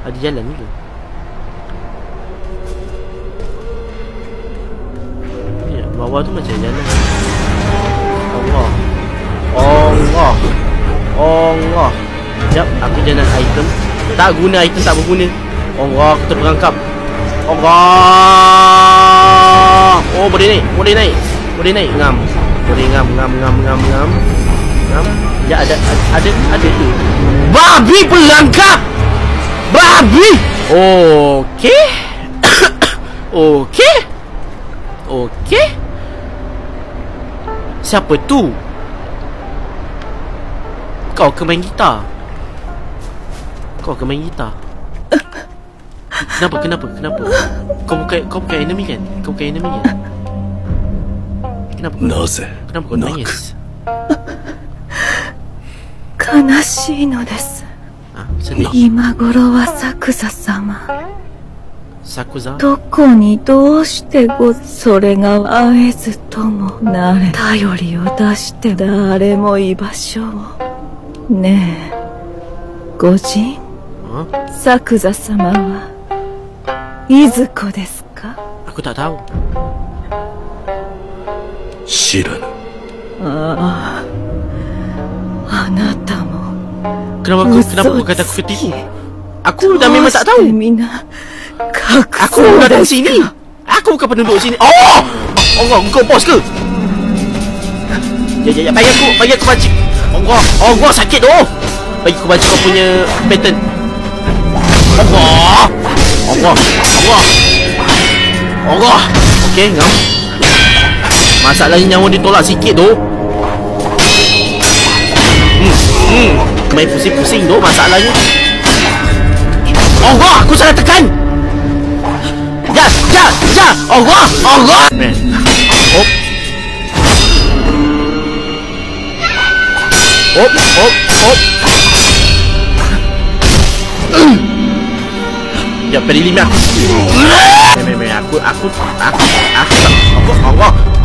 Ada jalan ke? Ya, bawah tu macam jalan. Allah. Allah. Allah. Sekejap, aku jalan item. Tak guna item, tak berguna. Allah, aku terperangkap. Allah. Oh, boleh naik, boleh naik. Boleh naik, ngam. Boleh ngam. Ngam. Ya, ada tu. Babi pelangkap. Babi. Okey. Okey. Okey. Siapa tu? Kau ke main gitar? Kenapa? Kau bukan enemy kan? Kenapa kau nangis? 悲しいのです。 Sedih. 今頃は作座様。 Sakuza? どこにどうしてそれが会えずともなれ。頼りを出して誰も居場所を。ねえ、御人、作座様はいずこですか? Aku tak tahu. 知らぬ。ああ、あなたも。 Kenapa kau kata aku ketipu? Aku dah memang tak tahu. Aku datang sini. Aku bukan penduduk sini. Oh! Allah, kau bos ke? Ya, bagi aku baca. Allah, sakit tu. Bagi aku baca kau punya pattern. Allah. Okey, ngam. Masalahnya nyawa ditolak sikit tu. Main pusing-pusing tu masalahnya. Allah, aku salah tekan. Ya. Allah. Hop. Ya, beri lima.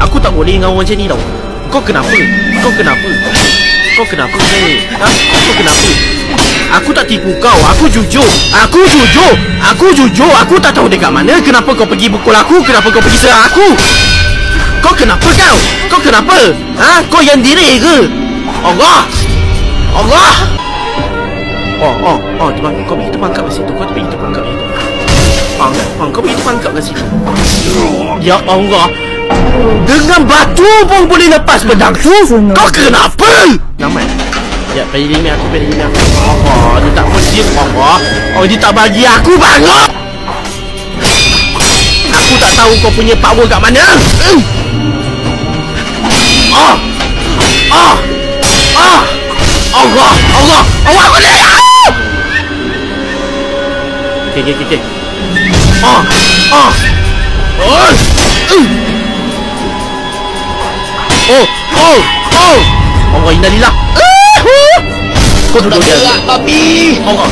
Aku tak boleh dengan orang macam ni tau. Kau kenapa ni? Kau kenapa? Aku tak tipu kau. Aku jujur. Aku tak tahu dekat mana. Kenapa kau pergi pukul aku? Kenapa kau pergi serang aku? Kau kenapa kau? Kau kenapa? Kau yang diri ke? Allah. Kau pergi terpangkap kat situ. Kau pergi terpangkap kat situ. Ya Allah. Dengan batu pun boleh lepas pedang tu. Kau kenapa? Namai. Ya, pilih aku. Allah, dia tak berdiam. Allah. Oh, dia tak bagi aku bangun. Aku tak tahu kau punya power kat mana. Allah, aku ni. Okay. Allah, innalillah. Kau duduk dia. Babi. Allah.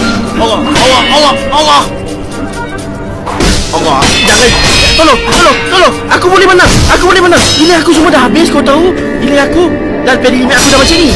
Jangan. Tolong. Aku boleh menang. Nilai aku semua dah habis, kau tahu? Nilai aku dan peri limit aku dah macam ni.